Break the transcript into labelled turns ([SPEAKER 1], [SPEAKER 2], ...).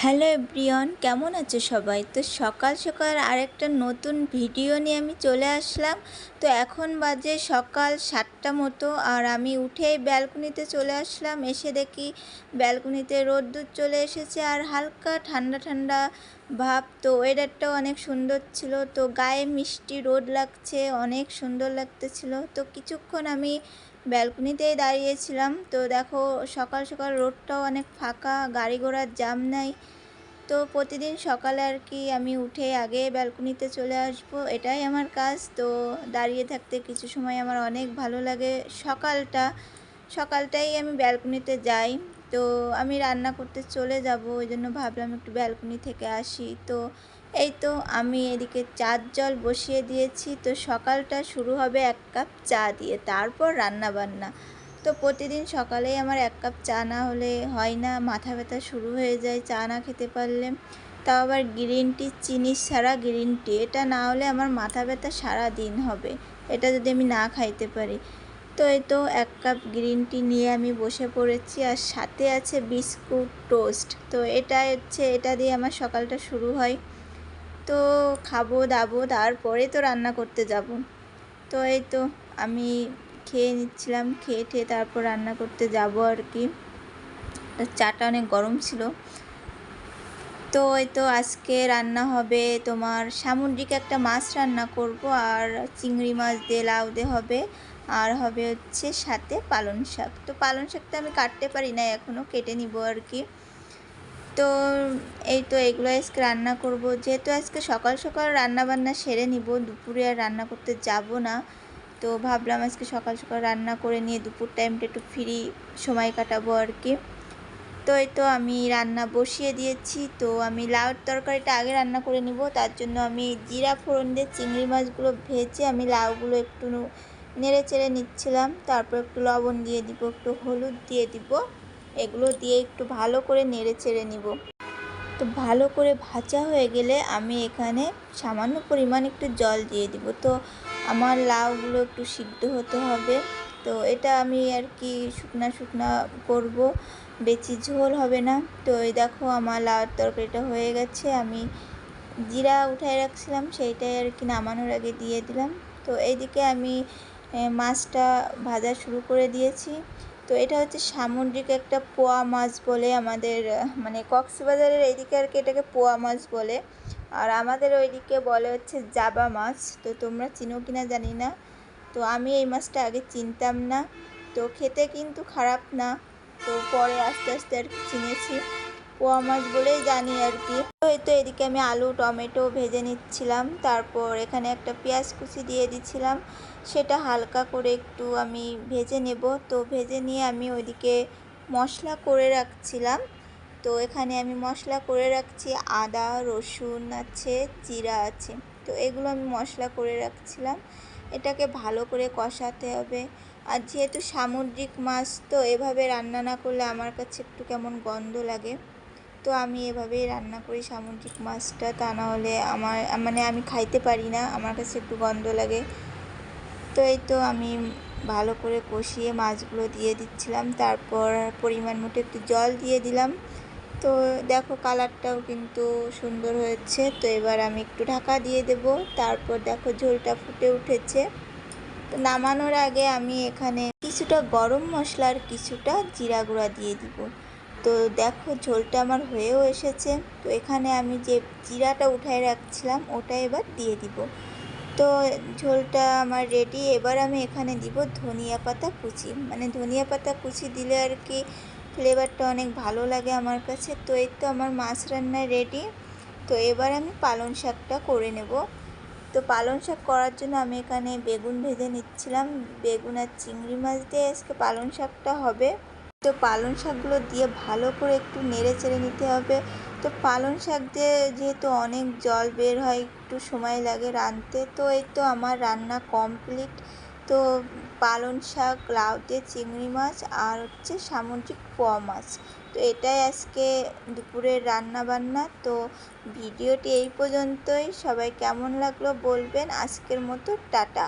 [SPEAKER 1] Hello everyone, কেমন আছো সবাই? তো সকাল সকাল আরেকটা নতুন ভিডিও নিয়ে আমি চলে আসলাম। তো এখন বাজে সকাল 7টা মতো, আর আমি উঠেই ব্যালকনিতে চলে আসলাম। এসে দেখি ব্যালকনিতে রোদ্দুর চলে এসেছে আর হালকা ঠান্ডা ঠান্ডা ভাব। তো ওয়েদারটাও অনেক সুন্দর ছিল, তো গায়ে মিষ্টি রোদ লাগছে, অনেক সুন্দর লাগতেছিল। তো কিছুক্ষণ আমি ব্যালকনিতেই দাঁড়িয়েছিলাম। তো দেখো সকাল সকাল রোডটাও অনেক ফাঁকা, গাড়ি ঘোড়ার জ্যাম নাই। তো প্রতিদিন সকালে আর কি আমি উঠে আগে ব্যালকনিতে চলে আসবো, এটাই আমার কাজ। তো দাঁড়িয়ে থাকতে কিছু সময় আমার অনেক ভালো লাগে। সকালটাই আমি ব্যালকনিতে যাই। তো আমি রান্না করতে চলে যাব, ওই জন্য ভাবলাম একটু ব্যালকনি থেকে আসি। তো এই তো আমি এদিকে চার জল বসিয়ে দিয়েছি। তো সকালটা শুরু হবে 1 কাপ চা দিয়ে, তারপর রান্না বান্না। তো প্রতিদিন সকালেই আমার 1 কাপ চা না হলে হয় না, মাথা ব্যথা শুরু হয়ে যায় চা না খেতে পারলে। তাও আবার গ্রিন টি, চিনি ছাড়া গ্রিন টি, এটা না হলে আমার মাথা ব্যথা সারা দিন হবে, এটা যদি আমি না খাইতে পারি। তো এই তো 1 কাপ গ্রিন টি নিয়ে আমি বসে পড়েছি, আর সাথে আছে বিস্কুট টোস্ট। তো এটা দিয়ে আমার সকালটা শুরু হয়। তো খাবো দাবো, তারপরে তো রান্না করতে যাব। তো এই তো আমি খেয়ে নিচ্ছিলাম, খেয়ে ঠেয়ে তারপর রান্না করতে যাব আর কি। চাটা অনেক গরম ছিল। তো এই তো আজকে রান্না হবে তোমার সামুদ্রিক একটা মাছ রান্না করব, আর চিংড়ি মাছ দিয়ে লাউ দিয়ে হবে, আর হবে হচ্ছে সাথে পালং শাক। তো পালং শাকটা আমি কাটতে পারি না এখনও, কেটে নিব আর কি। তো এই তো এগুলো আজকে রান্না করব, যেহেতু আজকে সকাল সকাল রান্না বান্না সেরে নিব, দুপুরে আর রান্না করতে যাব না। তো ভাবলাম আজকে সকাল সকাল রান্না করে নিয়ে দুপুর টাইমটা একটু ফ্রি সময় কাটাবো আর কি। তো এই তো আমি রান্না বসিয়ে দিয়েছি। তো আমি লাউর তরকারিটা আগে রান্না করে নিব, তার জন্য আমি জিরা ফোড়ন দিয়ে চিংড়ি মাছগুলো ভেজে আমি লাউগুলো একটু নেড়ে চেড়ে নিচ্ছিলাম। তারপর একটু লবণ দিয়ে দিব, একটু হলুদ দিয়ে দিব, এগুলো দিয়ে একটু ভালো করে নেড়ে চেড়ে নিব। তো ভালো করে ভাজা হয়ে গেলে আমি এখানে সামান্য পরিমাণ একটু জল দিয়ে দিব। তো আমার লাউগুলো একটু সিদ্ধ হতে হবে, তো এটা আমি আর কি শুকনা শুকনা করব, বেশি ঝোল হবে না। তো এই দেখো আমার লাউর তরকারিটা হয়ে গেছে, আমি জিরা উঠায় রাখছিলাম সেইটাই আর কি নামানোর আগে দিয়ে দিলাম। তো এইদিকে আমি মাছটা ভাজা শুরু করে দিয়েছি। তো এটা হচ্ছে সামুদ্রিক একটা পোয়া মাছ বলে আমাদের, মানে কক্সবাজারের এইদিকে আর কি এটাকে পোয়া মাছ বলে, আর আমাদের ওইদিকে বলে হচ্ছে জাবা মাছ। তো তোমরা চিনো কিনা জানি না। তো আমি এই মাছটা আগে চিনতাম না, তো খেতে কিন্তু খারাপ না। তো পরে আস্তে আস্তে আর কি চিনেছি, পোয়া মাছ বলেই জানি আর কি। তো এই তো এদিকে আমি আলু টমেটো ভেজে নিচ্ছিলাম, তারপর এখানে একটা পেঁয়াজ কুচি দিয়ে দিচ্ছিলাম, সেটা হালকা করে একটু আমি ভেজে নেব। তো ভেজে নিয়ে আমি ওইদিকে মশলা করে রাখছিলাম। তো এখানে আমি মশলা করে রাখছি, আদা রসুন আছে, জিরা আছে। তো এগুলো আমি মশলা করে রাখছিলাম, এটাকে ভালো করে কষাতে হবে। আর যেহেতু সামুদ্রিক মাছ, তো এভাবে রান্না না করলে আমার কাছে একটু কেমন গন্ধ লাগে। তো আমি এভাবেই রান্না করি সামুদ্রিক মাছটা, তা না হলে মানে আমি খাইতে পারি না, আমার কাছে একটু গন্ধ লাগে। তো এই তো আমি ভালো করে কষিয়ে মাছগুলো দিয়ে দিচ্ছিলাম, তারপর পরিমাণ মতো একটু জল দিয়ে দিলাম। তো দেখো কালারটাও কিন্তু সুন্দর হয়েছে। তো এবার আমি একটু ঢাকা দিয়ে দেব, তারপর দেখো ঝোলটা ফুটে উঠেছে। তো নামানোর আগে আমি এখানে কিছুটা গরম মশলা আর কিছুটা জিরা গুঁড়া দিয়ে দিব। তো দেখো ঝোলটা আমার হয়েও এসেছে। তো এখানে আমি যে জিরাটা উঠায় রাখছিলাম ওটা এবার দিয়ে দিব। তো ঝোলটা আমার রেডি। এবার আমি এখানে দিব ধনিয়া পাতা কুচি, মানে ধনিয়া পাতা কুচি দিলে আর কি ফ্লেভারটা অনেক ভালো লাগে আমার কাছে। তো এই তো আমার মাছ রান্না রেডি। তো এবার আমি পালং শাকটা করে নেব। তো পালং শাক করার জন্য আমি এখানে বেগুন ভেজে নিচ্ছিলাম, বেগুন আর চিংড়ি মাছ দিয়ে আজকে পালং শাকটা হবে। তো পালং শাকগুলো দিয়ে ভালো করে একটু নেড়ে চেড়ে নিতে হবে। তো পালং শাক দিয়ে যেহেতু অনেক জল বের হয়, একটু সময় লাগে রাঁধতে। তো এই তো আমার রান্না কমপ্লিট। তো পালং শাক, লাউ দিয়ে চিংড়ি মাছ, আর হচ্ছে সামুদ্রিক পোয়া মাছ। তো এটাই আজকে দুপুরের রান্না বান্না। তো ভিডিওটি এই পর্যন্তই, সবাই কেমন লাগলো বলবেন। আজকের মতো টাটা।